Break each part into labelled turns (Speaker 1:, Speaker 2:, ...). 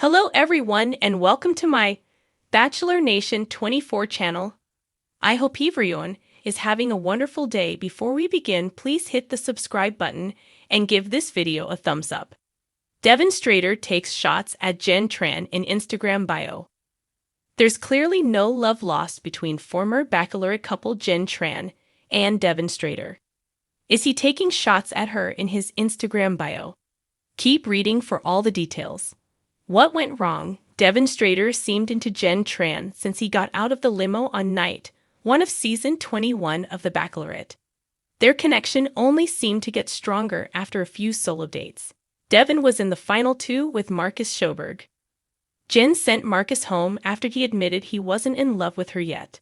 Speaker 1: Hello everyone and welcome to my Bachelor Nation 24 channel. I hope everyone is having a wonderful day. Before we begin, please hit the subscribe button and give this video a thumbs up. Devin Strader takes shots at Jenn Tran in Instagram bio. There's clearly no love lost between former Bachelorette couple Jenn Tran and Devin Strader. Is he taking shots at her in his Instagram bio? Keep reading for all the details. What went wrong? Devin Strader seemed into Jenn Tran since he got out of the limo on night 1 of season 21 of The Bachelorette. Their connection only seemed to get stronger after a few solo dates. Devin was in the final 2 with Marcus Sjoberg. Jenn sent Marcus home after he admitted he wasn't in love with her yet.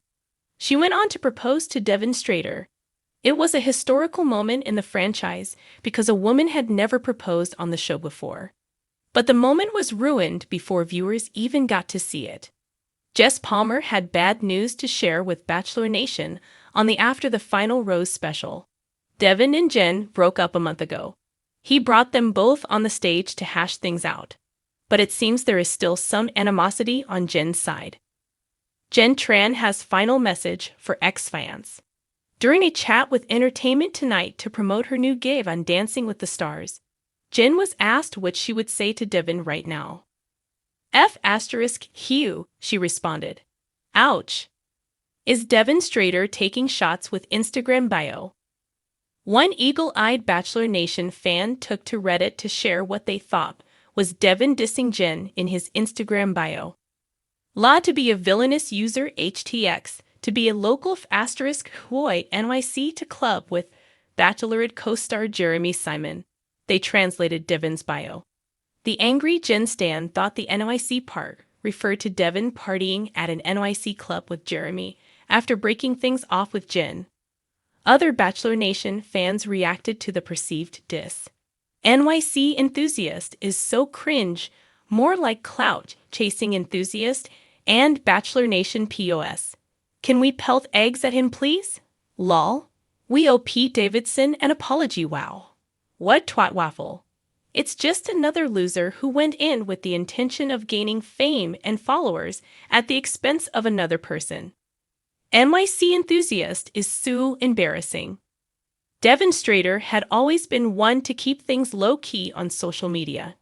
Speaker 1: She went on to propose to Devin Strader. It was a historical moment in the franchise because a woman had never proposed on the show before. But the moment was ruined before viewers even got to see it. Jess Palmer had bad news to share with Bachelor Nation on the After the Final Rose special. Devin and Jenn broke up a month ago. He brought them both on the stage to hash things out. But it seems there is still some animosity on Jenn's side. Jenn Tran has final message for ex-fans. During a chat with Entertainment Tonight to promote her new gig on Dancing with the Stars, Jenn was asked what she would say to Devin right now. Hugh, she responded. Ouch. Is Devin Strader taking shots with Instagram bio? One eagle-eyed Bachelor Nation fan took to Reddit to share what they thought was Devin dissing Jenn in his Instagram bio. La to be a villainous user HTX, to be a local *Hoy NYC to club with Bachelorette co-star Jeremy Simon. They translated Devin's bio. The angry Jenn stan thought the NYC part referred to Devin partying at an NYC club with Jeremy after breaking things off with Jenn. Other Bachelor Nation fans reacted to the perceived diss. NYC enthusiast is so cringe, more like clout chasing enthusiast, and Bachelor Nation POS. Can we pelt eggs at him please? Lol. We owe Pete Davidson an apology. Wow. What twat waffle. It's just another loser who went in with the intention of gaining fame and followers at the expense of another person. NYC enthusiast is so embarrassing. Devin Strader had always been one to keep things low-key on social media.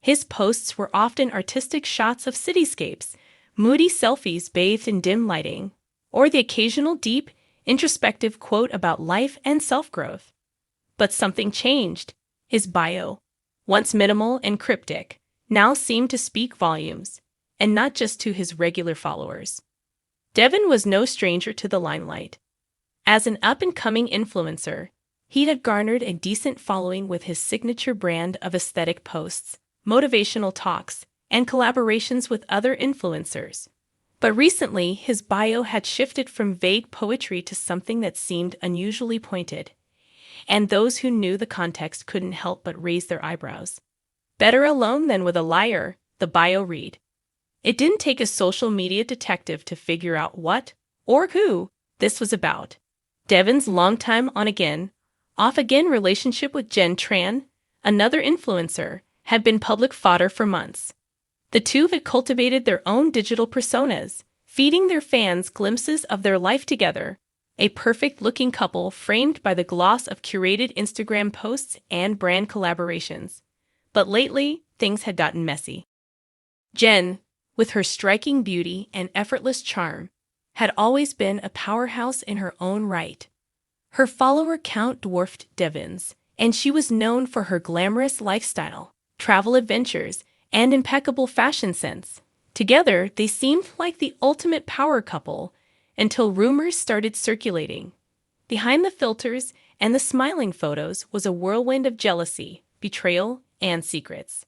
Speaker 1: His posts were often artistic shots of cityscapes, moody selfies bathed in dim lighting, or the occasional deep, introspective quote about life and self-growth. But something changed. His bio, once minimal and cryptic, now seemed to speak volumes, and not just to his regular followers. Devin was no stranger to the limelight. As an up-and-coming influencer, he had garnered a decent following with his signature brand of aesthetic posts, motivational talks, and collaborations with other influencers. But recently, his bio had shifted from vague poetry to something that seemed unusually pointed. And those who knew the context couldn't help but raise their eyebrows. Better alone than with a liar, the bio read. It didn't take a social media detective to figure out what, or who, this was about. Devin's longtime on-again, off-again relationship with Jenn Tran, another influencer, had been public fodder for months. The two had cultivated their own digital personas, feeding their fans glimpses of their life together, a perfect-looking couple framed by the gloss of curated Instagram posts and brand collaborations. But lately, things had gotten messy. Jenn, with her striking beauty and effortless charm, had always been a powerhouse in her own right. Her follower count dwarfed Devin's, and she was known for her glamorous lifestyle, travel adventures, and impeccable fashion sense. Together, they seemed like the ultimate power couple, until rumors started circulating. Behind the filters and the smiling photos was a whirlwind of jealousy, betrayal, and secrets.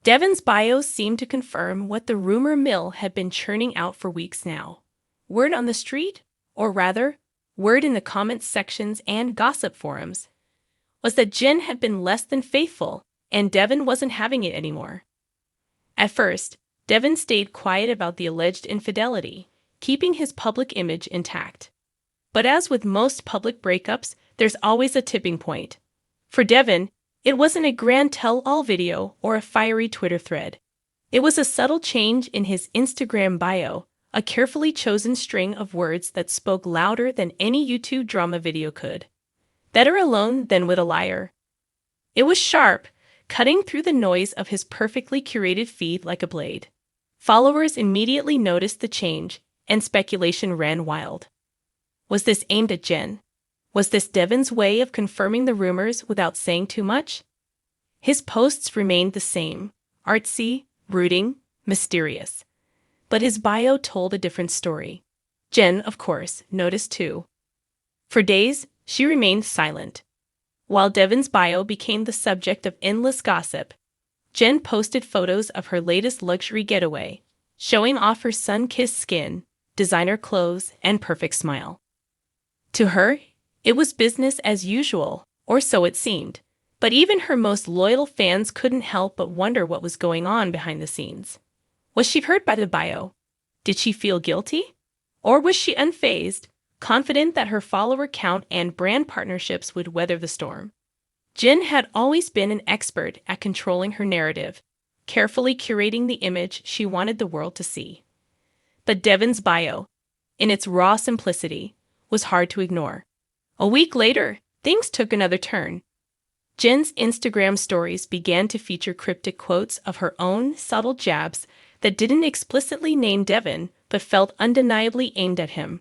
Speaker 1: Devin's bio seemed to confirm what the rumor mill had been churning out for weeks now. Word on the street, or rather, word in the comments sections and gossip forums, was that Jenn had been less than faithful, and Devin wasn't having it anymore. At first, Devin stayed quiet about the alleged infidelity, keeping his public image intact. But as with most public breakups, there's always a tipping point. For Devin, it wasn't a grand tell-all video or a fiery Twitter thread. It was a subtle change in his Instagram bio, a carefully chosen string of words that spoke louder than any YouTube drama video could. Better alone than with a liar. It was sharp, cutting through the noise of his perfectly curated feed like a blade. Followers immediately noticed the change, and speculation ran wild. Was this aimed at Jenn? Was this Devin's way of confirming the rumors without saying too much? His posts remained the same, artsy, brooding, mysterious. But his bio told a different story. Jenn, of course, noticed too. For days, she remained silent. While Devin's bio became the subject of endless gossip, Jenn posted photos of her latest luxury getaway, showing off her sun-kissed skin, designer clothes, and perfect smile. To her, it was business as usual, or so it seemed, but even her most loyal fans couldn't help but wonder what was going on behind the scenes. Was she hurt by the bio? Did she feel guilty? Or was she unfazed, confident that her follower count and brand partnerships would weather the storm? Jenn had always been an expert at controlling her narrative, carefully curating the image she wanted the world to see. But Devin's bio, in its raw simplicity, was hard to ignore. A week later, things took another turn. Jenn's Instagram stories began to feature cryptic quotes of her own, subtle jabs that didn't explicitly name Devin but felt undeniably aimed at him.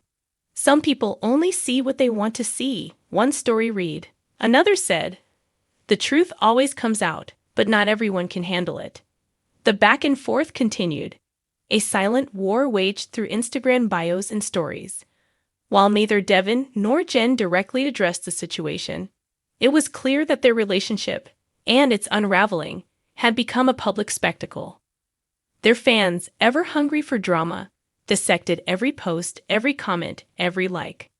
Speaker 1: Some people only see what they want to see, one story read. Another said, "The truth always comes out, but not everyone can handle it." The back and forth continued, a silent war waged through Instagram bios and stories. While neither Devin nor Jenn directly addressed the situation, it was clear that their relationship, and its unraveling, had become a public spectacle. Their fans, ever hungry for drama, dissected every post, every comment, every like.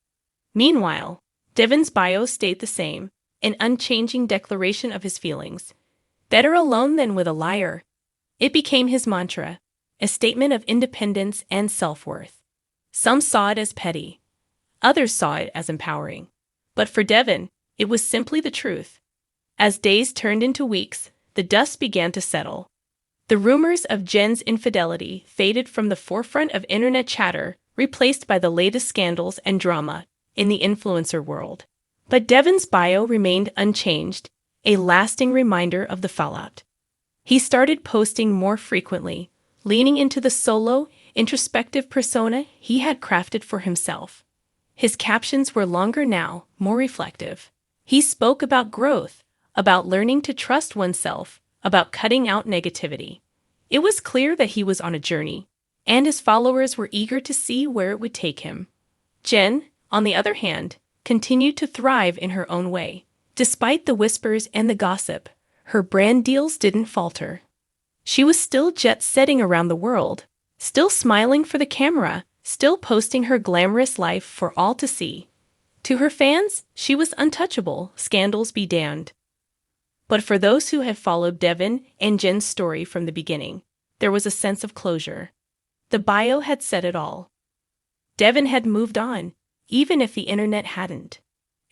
Speaker 1: Meanwhile, Devin's bio stayed the same, an unchanging declaration of his feelings. Better alone than with a liar. It became his mantra, a statement of independence and self-worth. Some saw it as petty. Others saw it as empowering. But for Devin, it was simply the truth. As days turned into weeks, the dust began to settle. The rumors of Jenn's infidelity faded from the forefront of internet chatter, replaced by the latest scandals and drama in the influencer world. But Devin's bio remained unchanged, a lasting reminder of the fallout. He started posting more frequently, leaning into the solo, introspective persona he had crafted for himself. His captions were longer now, more reflective. He spoke about growth, about learning to trust oneself, about cutting out negativity. It was clear that he was on a journey, and his followers were eager to see where it would take him. Jenn, on the other hand, continued to thrive in her own way. Despite the whispers and the gossip, her brand deals didn't falter. She was still jet-setting around the world, still smiling for the camera, still posting her glamorous life for all to see. To her fans, she was untouchable, scandals be damned. But for those who had followed Devin and Jenn's story from the beginning, there was a sense of closure. The bio had said it all. Devin had moved on, even if the internet hadn't.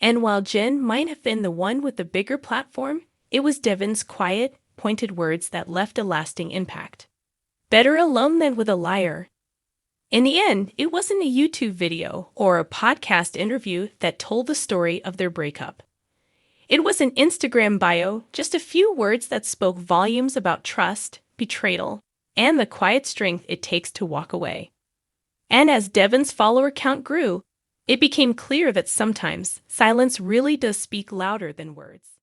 Speaker 1: And while Jenn might have been the one with the bigger platform, it was Devin's quiet, pointed words that left a lasting impact. Better alone than with a liar. In the end, it wasn't a YouTube video or a podcast interview that told the story of their breakup. It was an Instagram bio, just a few words that spoke volumes about trust, betrayal, and the quiet strength it takes to walk away. And as Devin's follower count grew, it became clear that sometimes silence really does speak louder than words.